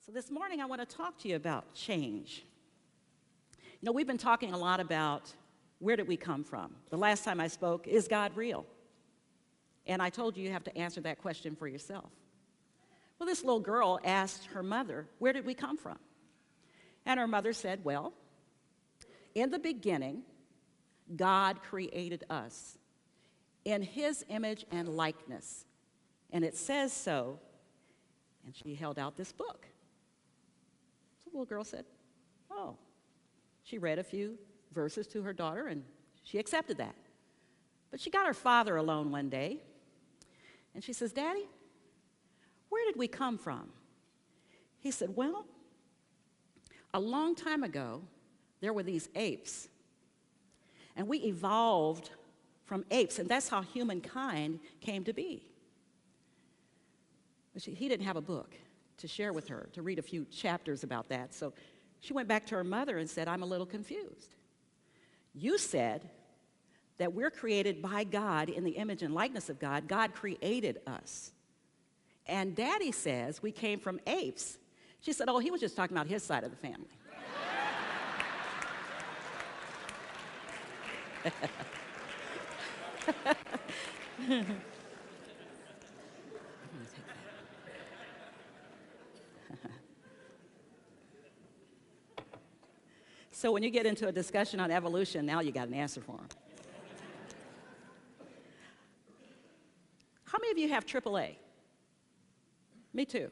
So this morning I want to talk to you about change. You know, we've been talking a lot about where did we come from. The last time I spoke, is God real? And I told you you have to answer that question for yourself. Well, this little girl asked her mother, where did we come from? And her mother said, well, in the beginning, God created us in his image and likeness. And it says so. And she held out this book. So the little girl said, oh. She read a few verses to her daughter, and she accepted that. But she got her father alone one day, and she says, Daddy, where did we come from? He said, well, a long time ago, there were these apes, and we evolved from apes, and that's how humankind came to be. But he didn't have a book to share with her, to read a few chapters about that, so she went back to her mother and said, I'm a little confused. You said that we're created by God in the image and likeness of God. God created us. And Daddy says we came from apes. She said, oh, he was just talking about his side of the family. So when you get into a discussion on evolution, now you got an answer for them. How many of you have AAA? Me too.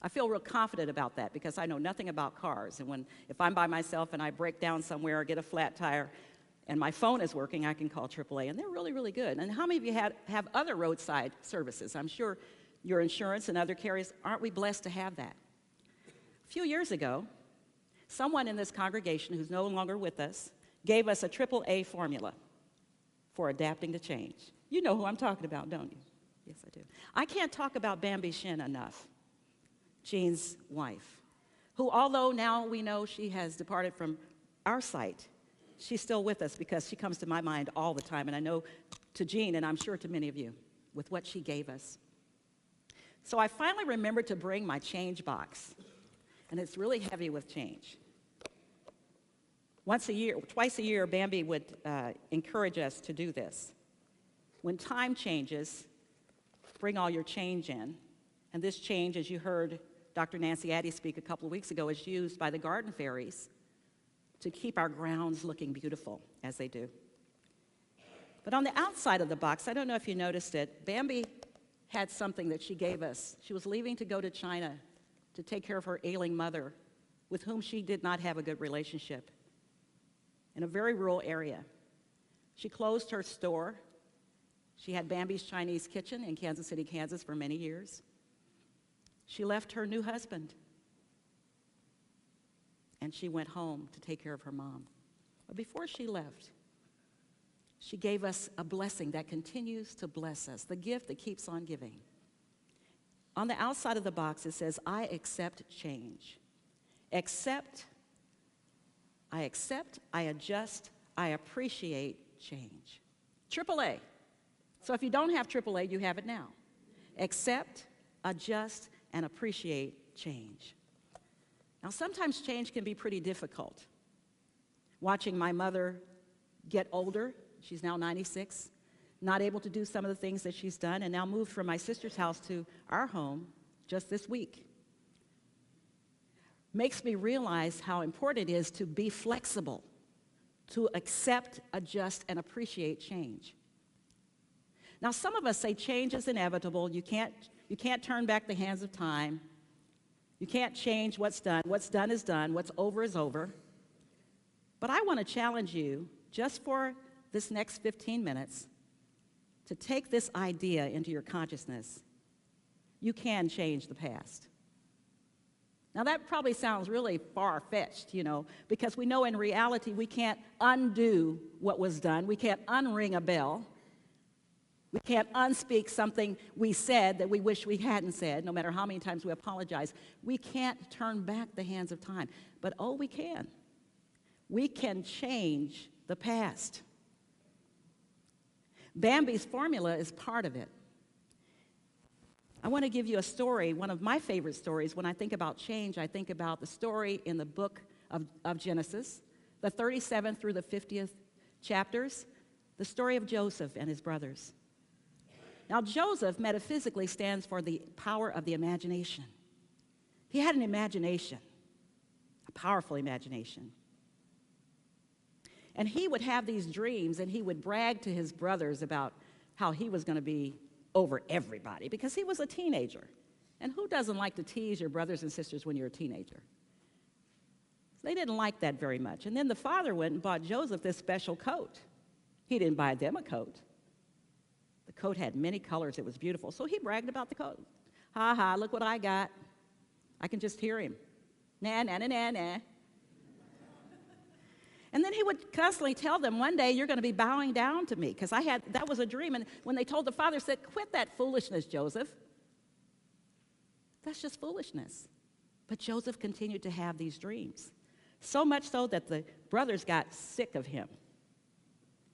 I feel real confident about that because I know nothing about cars. And if I'm by myself and I break down somewhere or get a flat tire and my phone is working, I can call AAA. And they're really, really good. And how many of you have other roadside services? I'm sure your insurance and other carriers, aren't we blessed to have that? A few years ago, someone in this congregation who's no longer with us gave us a AAA formula for adapting to change. You know who I'm talking about, don't you? Yes, I do. I can't talk about Bambi Shin enough, Jean's wife, who, although now we know she has departed from our sight, she's still with us because she comes to my mind all the time, and I know to Jean, and I'm sure to many of you, with what she gave us. So I finally remembered to bring my change box, and it's really heavy with change. Twice a year, Bambi would encourage us to do this. When time changes, bring all your change in. And this change, as you heard Dr. Nancy Addy speak a couple of weeks ago, is used by the garden fairies to keep our grounds looking beautiful, as they do. But on the outside of the box, I don't know if you noticed it, Bambi had something that she gave us. She was leaving to go to China to take care of her ailing mother, with whom she did not have a good relationship, in a very rural area. She closed her store. She had Bambi's Chinese Kitchen in Kansas City, Kansas for many years. She left her new husband, and she went home to take care of her mom. But before she left, she gave us a blessing that continues to bless us, the gift that keeps on giving. On the outside of the box, it says, I accept change. I accept, I adjust, I appreciate change. AAA. So if you don't have AAA, you have it now. Accept, adjust, and appreciate change. Now, sometimes change can be pretty difficult. Watching my mother get older, she's now 96, not able to do some of the things that she's done, and now moved from my sister's house to our home just this week, makes me realize how important it is to be flexible, to accept, adjust, and appreciate change. Now, some of us say change is inevitable. You can't turn back the hands of time. You can't change what's done. What's done is done. What's over is over. But I want to challenge you, just for this next 15 minutes, to take this idea into your consciousness. You can change the past. Now, that probably sounds really far-fetched, because we know in reality we can't undo what was done. We can't unring a bell. We can't unspeak something we said that we wish we hadn't said, no matter how many times we apologize. We can't turn back the hands of time. But, oh, we can. We can change the past. Bambi's formula is part of it. I want to give you a story, one of my favorite stories. When I think about change, I think about the story in the book of Genesis, the 37th through the 50th chapters, the story of Joseph and his brothers. Now, Joseph metaphysically stands for the power of the imagination. He had an imagination, a powerful imagination. And he would have these dreams, and he would brag to his brothers about how he was going to be over everybody because he was a teenager. And who doesn't like to tease your brothers and sisters when you're a teenager? They didn't like that very much. And then the father went and bought Joseph this special coat. He didn't buy them a coat. The coat had many colors. It was beautiful. So he bragged about the coat. Ha ha, look what I got. I can just hear him. Nah, nah, nah, nah, nah. And then he would constantly tell them, one day you're going to be bowing down to me, because that was a dream. And when they told the father, said, quit that foolishness, Joseph. That's just foolishness. But Joseph continued to have these dreams, so much so that the brothers got sick of him.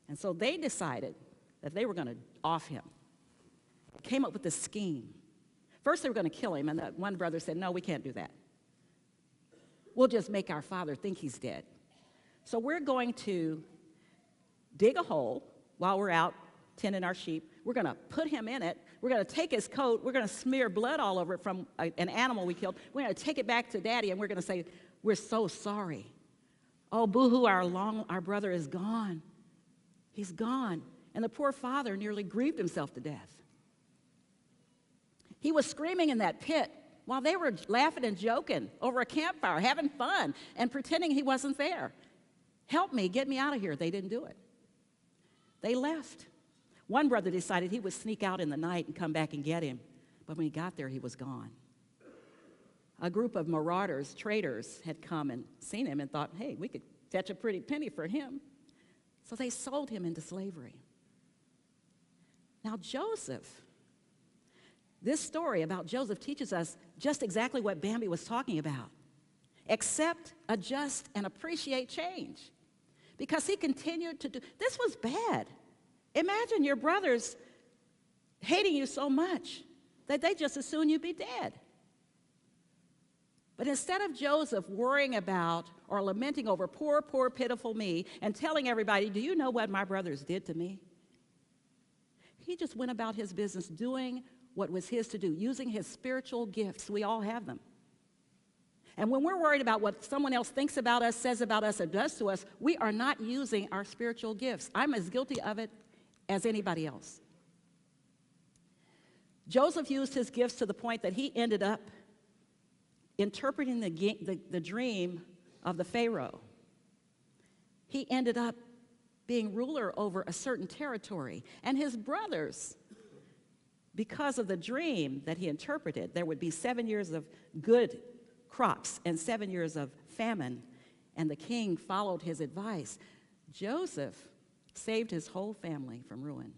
And so they decided that they were going to off him. Came up with this scheme. First they were going to kill him, and one brother said, no, we can't do that. We'll just make our father think he's dead. So we're going to dig a hole while we're out tending our sheep. We're going to put him in it. We're going to take his coat. We're going to smear blood all over it from an animal we killed. We're going to take it back to Daddy, and we're going to say, we're so sorry. Oh, boo-hoo, our brother is gone. He's gone. And the poor father nearly grieved himself to death. He was screaming in that pit while they were laughing and joking over a campfire, having fun, and pretending he wasn't there. Help me, get me out of here. They didn't do it. They left. One brother decided he would sneak out in the night and come back and get him. But when he got there, he was gone. A group of marauders, traders, had come and seen him and thought, hey, we could fetch a pretty penny for him. So they sold him into slavery. Now, Joseph, this story about Joseph teaches us just exactly what Bambi was talking about. Accept, adjust, and appreciate change. Because he continued to do, this was bad. Imagine your brothers hating you so much that they just as soon you'd be dead. But instead of Joseph worrying about or lamenting over poor, poor, pitiful me and telling everybody, do you know what my brothers did to me? He just went about his business doing what was his to do, using his spiritual gifts. We all have them. And when we're worried about what someone else thinks about us, says about us, or does to us, we are not using our spiritual gifts. I'm as guilty of it as anybody else. Joseph used his gifts to the point that he ended up interpreting the dream of the Pharaoh. He ended up being ruler over a certain territory. And his brothers, because of the dream that he interpreted, there would be 7 years of good crops and 7 years of famine, and the king followed his advice. Joseph saved his whole family from ruin.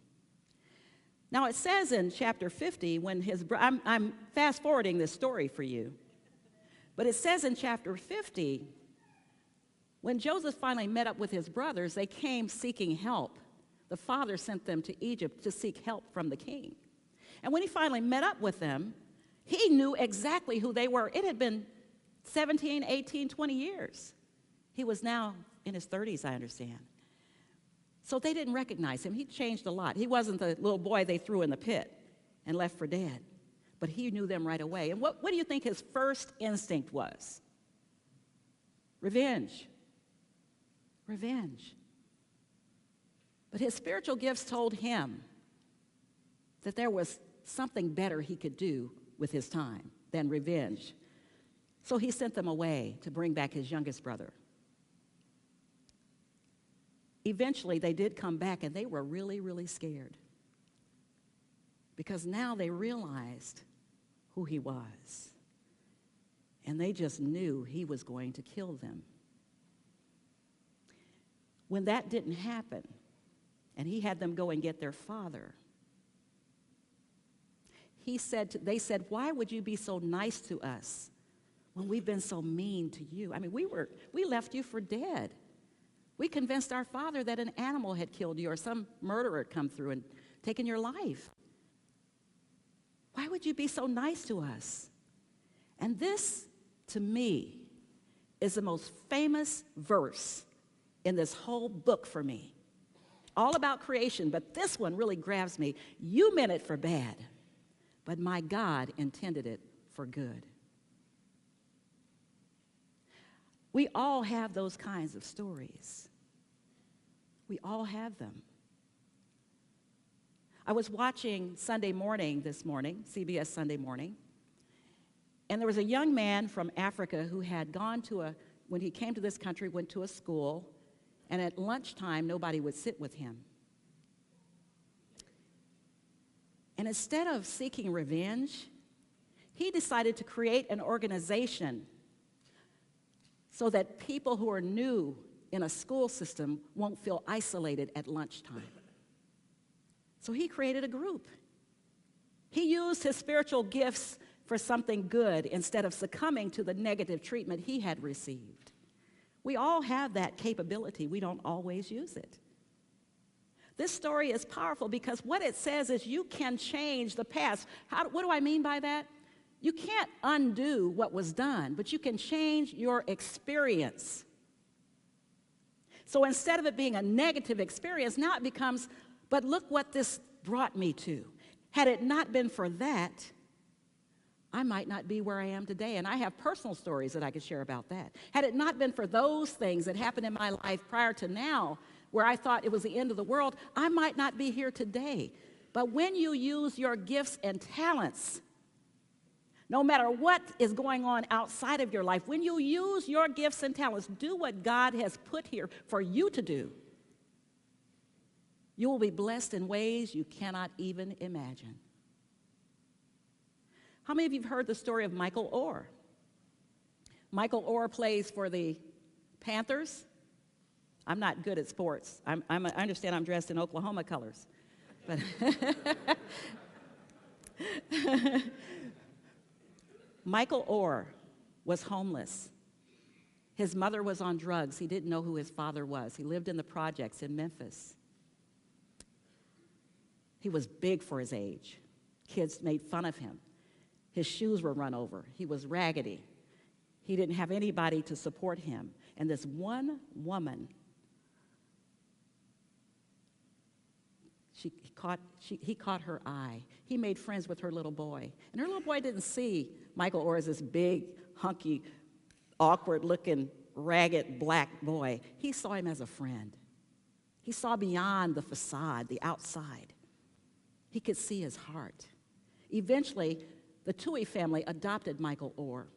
Now it says in chapter 50, when I'm fast forwarding this story for you, but it says in chapter 50, when Joseph finally met up with his brothers, they came seeking help. The father sent them to Egypt to seek help from the king. And when he finally met up with them, he knew exactly who they were. It had been 17, 18, 20 years. He was now in his 30s, I understand. So they didn't recognize him. He changed a lot. He wasn't the little boy they threw in the pit and left for dead. But he knew them right away. And what do you think his first instinct was? Revenge. Revenge. But his spiritual gifts told him that there was something better he could do with his time than revenge. So he sent them away to bring back his youngest brother. Eventually, they did come back, and they were really, really scared. Because now they realized who he was. And they just knew he was going to kill them. When that didn't happen, and he had them go and get their father, they said, why would you be so nice to us when we've been so mean to you? I mean, we left you for dead. We convinced our father that an animal had killed you or some murderer had come through and taken your life. Why would you be so nice to us? And this, to me, is the most famous verse in this whole book for me. All about creation, but this one really grabs me. You meant it for bad, but my God intended it for good. We all have those kinds of stories. We all have them. I was watching Sunday Morning this morning, CBS Sunday Morning, and there was a young man from Africa who had gone to when he came to this country, went to a school, and at lunchtime, nobody would sit with him. And instead of seeking revenge, he decided to create an organization so that people who are new in a school system won't feel isolated at lunchtime. So he created a group. He used his spiritual gifts for something good instead of succumbing to the negative treatment he had received. We all have that capability. We don't always use it. This story is powerful because what it says is you can change the past. What do I mean by that? You can't undo what was done, but you can change your experience. So instead of it being a negative experience, now it becomes, but look what this brought me to. Had it not been for that, I might not be where I am today. And I have personal stories that I could share about that. Had it not been for those things that happened in my life prior to now, where I thought it was the end of the world, I might not be here today. But when you use your gifts and talents, no matter what is going on outside of your life, when you use your gifts and talents, do what God has put here for you to do, you will be blessed in ways you cannot even imagine. How many of you have heard the story of Michael Orr? Michael Orr plays for the Panthers. I'm not good at sports. I understand I'm dressed in Oklahoma colors. But Michael Orr was homeless. His mother was on drugs. He didn't know who his father was. He lived in the projects in Memphis. He was big for his age. Kids made fun of him. His shoes were run over. He was raggedy. He didn't have anybody to support him. And this one woman, he caught her eye. He made friends with her little boy. And her little boy didn't see Michael Orr as this big, hunky, awkward-looking, ragged black boy. He saw him as a friend. He saw beyond the facade, the outside. He could see his heart. Eventually, the Toohey family adopted Michael Orr.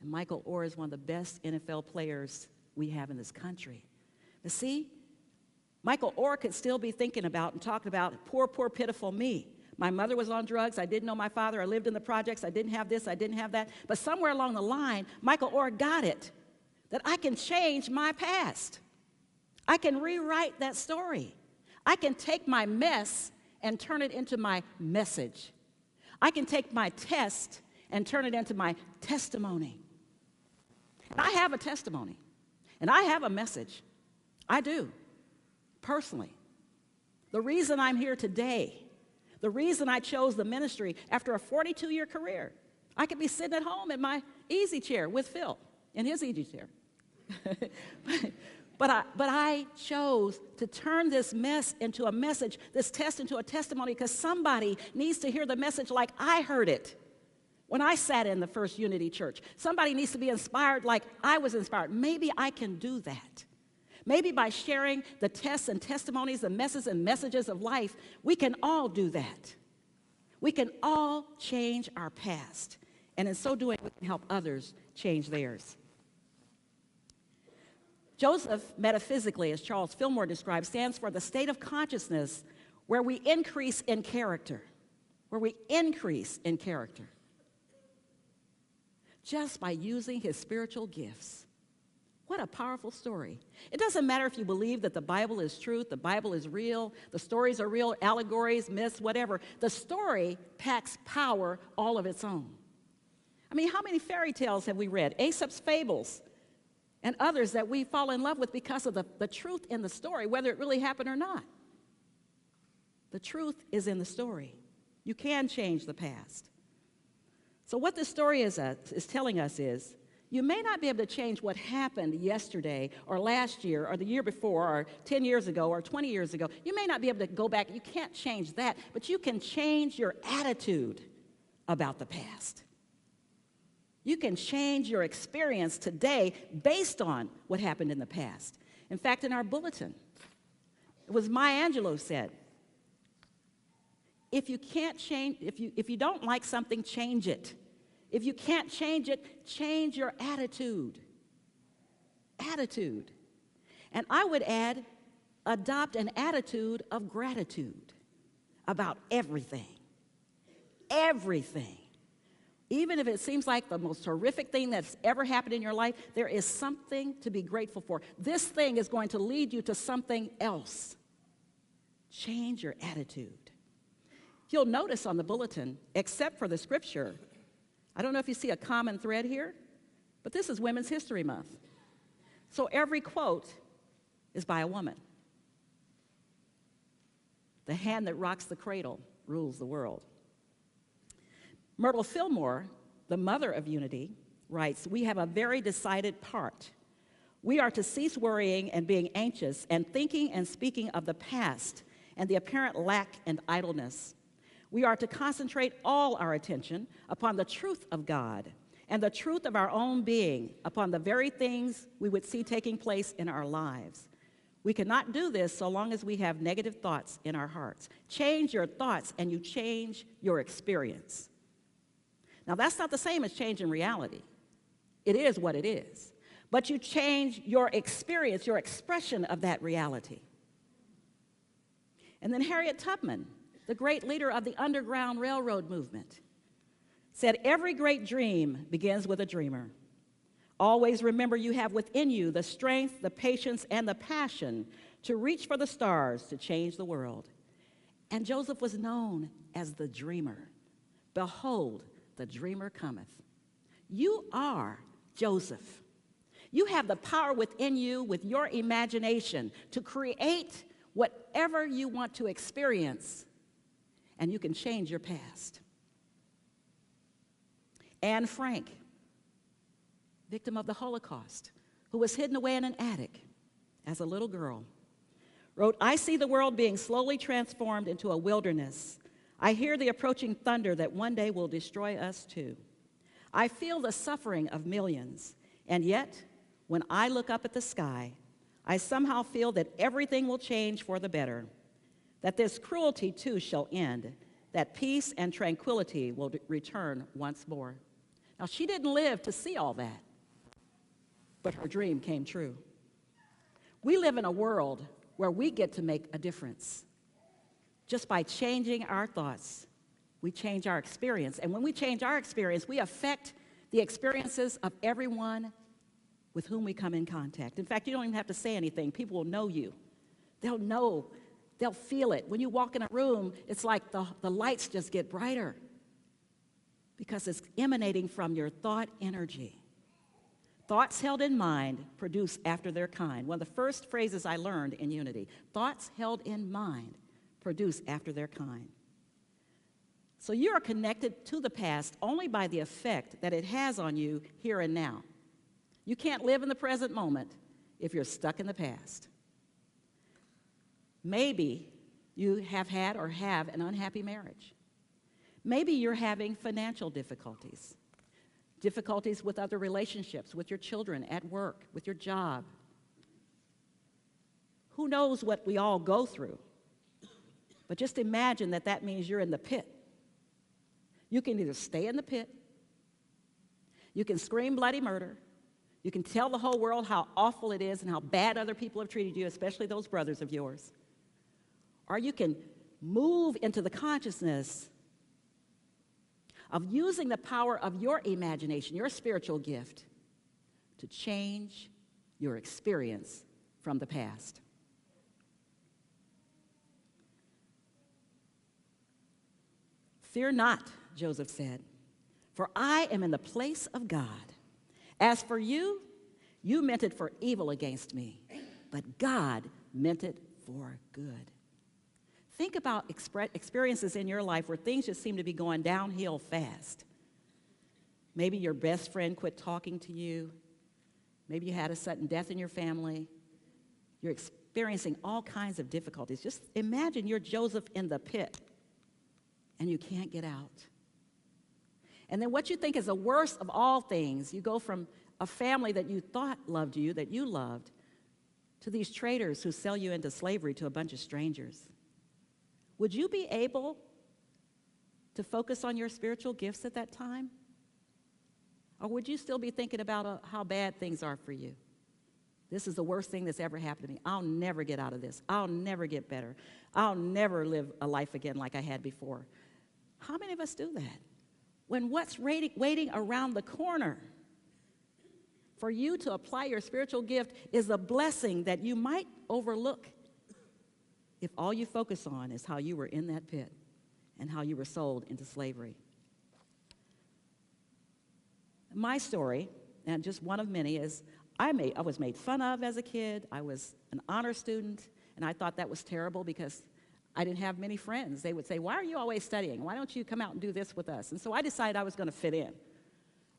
And Michael Orr is one of the best NFL players we have in this country. But see, Michael Orr could still be thinking about and talking about poor, poor, pitiful me. My mother was on drugs. I didn't know my father. I lived in the projects. I didn't have this. I didn't have that. But somewhere along the line, Michael Orr got it, that I can change my past. I can rewrite that story. I can take my mess and turn it into my message. I can take my test and turn it into my testimony. And I have a testimony, and I have a message. I do, personally. The reason I'm here today, the reason I chose the ministry after a 42-year career, I could be sitting at home in my easy chair with Phil in his easy chair. But I chose to turn this mess into a message, this test into a testimony, because somebody needs to hear the message like I heard it when I sat in the First Unity Church. Somebody needs to be inspired like I was inspired. Maybe I can do that. Maybe by sharing the tests and testimonies, the messes and messages of life, we can all do that. We can all change our past. And in so doing, we can help others change theirs. Joseph, metaphysically, as Charles Fillmore describes, stands for the state of consciousness where we increase in character, just by using his spiritual gifts. What a powerful story. It doesn't matter if you believe that the Bible is truth, the Bible is real, the stories are real, allegories, myths, whatever. The story packs power all of its own. I mean, how many fairy tales have we read? Aesop's fables and others that we fall in love with because of the truth in the story, whether it really happened or not. The truth is in the story. You can change the past. So what this story is telling us is, you may not be able to change what happened yesterday or last year or the year before or 10 years ago or 20 years ago. You may not be able to go back. You can't change that, but you can change your attitude about the past. You can change your experience today based on what happened in the past. In fact, in our bulletin, it was Maya Angelou said, if you can't change, if you don't like something, change it. If you can't change it, change your attitude. Attitude. And I would add, adopt an attitude of gratitude about everything. Everything. Even if it seems like the most horrific thing that's ever happened in your life, there is something to be grateful for. This thing is going to lead you to something else. Change your attitude. You'll notice on the bulletin, except for the scripture, I don't know if you see a common thread here, but this is Women's History Month. So every quote is by a woman. The hand that rocks the cradle rules the world. Myrtle Fillmore, the mother of unity, writes, we have a very decided part. We are to cease worrying and being anxious and thinking and speaking of the past and the apparent lack and idleness. We are to concentrate all our attention upon the truth of God and the truth of our own being, upon the very things we would see taking place in our lives. We cannot do this so long as we have negative thoughts in our hearts. Change your thoughts and you change your experience. Now, that's not the same as changing reality. It is what it is. But you change your experience, your expression of that reality. And then Harriet Tubman, the great leader of the Underground Railroad movement, said, every great dream begins with a dreamer. Always remember you have within you the strength, the patience, and the passion to reach for the stars to change the world. And Joseph was known as the dreamer. Behold, the dreamer cometh. You are Joseph. You have the power within you with your imagination to create whatever you want to experience, and you can change your past. Anne Frank, victim of the Holocaust, who was hidden away in an attic as a little girl, wrote, I see the world being slowly transformed into a wilderness. I hear the approaching thunder that one day will destroy us too. I feel the suffering of millions, and yet, when I look up at the sky, I somehow feel that everything will change for the better, that this cruelty too shall end, that peace and tranquility will return once more. Now, she didn't live to see all that, but her dream came true. We live in a world where we get to make a difference. Just by changing our thoughts, we change our experience. And when we change our experience, we affect the experiences of everyone with whom we come in contact. In fact, you don't even have to say anything. People will know you. They'll know. They'll feel it. When you walk in a room, it's like the lights just get brighter because it's emanating from your thought energy. Thoughts held in mind produce after their kind. One of the first phrases I learned in Unity, thoughts held in mind produce after their kind. So you are connected to the past only by the effect that it has on you here and now. You can't live in the present moment if you're stuck in the past. Maybe you have had or have an unhappy marriage. Maybe you're having financial difficulties, difficulties with other relationships, with your children, at work, with your job. Who knows what we all go through? But just imagine that that means you're in the pit. You can either stay in the pit, you can scream bloody murder, you can tell the whole world how awful it is and how bad other people have treated you, especially those brothers of yours. Or you can move into the consciousness of using the power of your imagination, your spiritual gift, to change your experience from the past. Fear not, Joseph said, for I am in the place of God. As for you, you meant it for evil against me, but God meant it for good. Think about experiences in your life where things just seem to be going downhill fast. Maybe your best friend quit talking to you. Maybe you had a sudden death in your family. You're experiencing all kinds of difficulties. Just imagine you're Joseph in the pit and you can't get out. And then what you think is the worst of all things, you go from a family that you thought loved you, that you loved, to these traders who sell you into slavery to a bunch of strangers. Would you be able to focus on your spiritual gifts at that time? Or would you still be thinking about how bad things are for you? This is the worst thing that's ever happened to me. I'll never get out of this. I'll never get better. I'll never live a life again like I had before. How many of us do that? When what's waiting around the corner for you to apply your spiritual gift is a blessing that you might overlook if all you focus on is how you were in that pit and how you were sold into slavery. My story, and just one of many, is I was made fun of as a kid. I was an honor student, and I thought that was terrible because I didn't have many friends. They would say, "Why are you always studying? Why don't you come out and do this with us?" And so I decided I was going to fit in.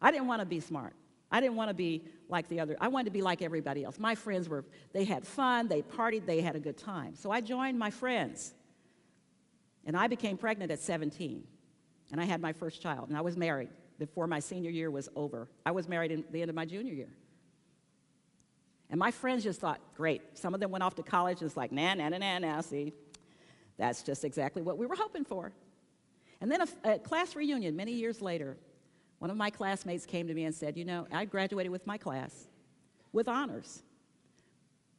I didn't want to be smart. I didn't want to be like the other. I wanted to be like everybody else. My friends they had fun, they partied, they had a good time. So I joined my friends, and I became pregnant at 17, and I had my first child, and I was married before my senior year was over. I was married at the end of my junior year. And my friends just thought, great. Some of them went off to college, and it's like, nah, see, that's just exactly what we were hoping for. And then a class reunion many years later, one of my classmates came to me and said, I graduated with my class with honors.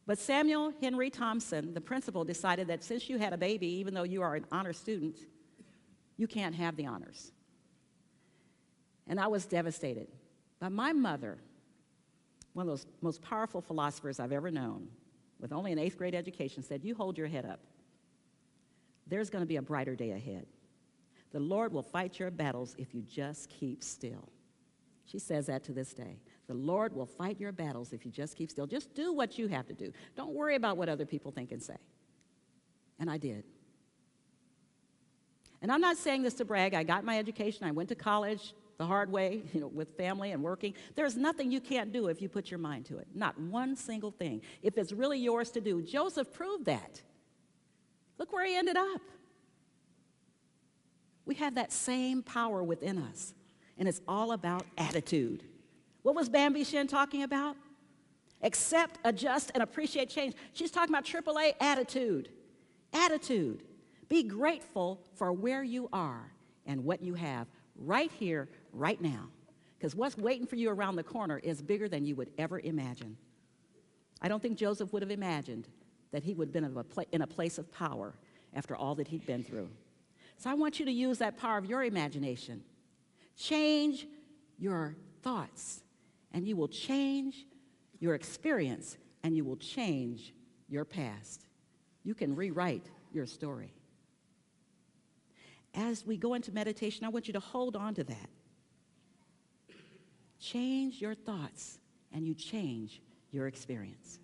But Samuel Henry Thompson, the principal, decided that since you had a baby, even though you are an honor student, you can't have the honors. And I was devastated. But my mother, one of those most powerful philosophers I've ever known, with only an 8th grade education, said, "You hold your head up. There's going to be a brighter day ahead. The Lord will fight your battles if you just keep still." She says that to this day. The Lord will fight your battles if you just keep still. Just do what you have to do. Don't worry about what other people think and say. And I did. And I'm not saying this to brag. I got my education. I went to college the hard way, with family and working. There's nothing you can't do if you put your mind to it. Not one single thing. If it's really yours to do. Joseph proved that. Look where he ended up. We have that same power within us, and it's all about attitude. What was Bambi Shin talking about? Accept, adjust, and appreciate change. She's talking about AAA attitude. Attitude. Be grateful for where you are and what you have right here, right now. Because what's waiting for you around the corner is bigger than you would ever imagine. I don't think Joseph would have imagined that he would have been in a place of power after all that he'd been through. So I want you to use that power of your imagination. Change your thoughts, and you will change your experience, and you will change your past. You can rewrite your story. As we go into meditation, I want you to hold on to that. Change your thoughts, and you change your experience.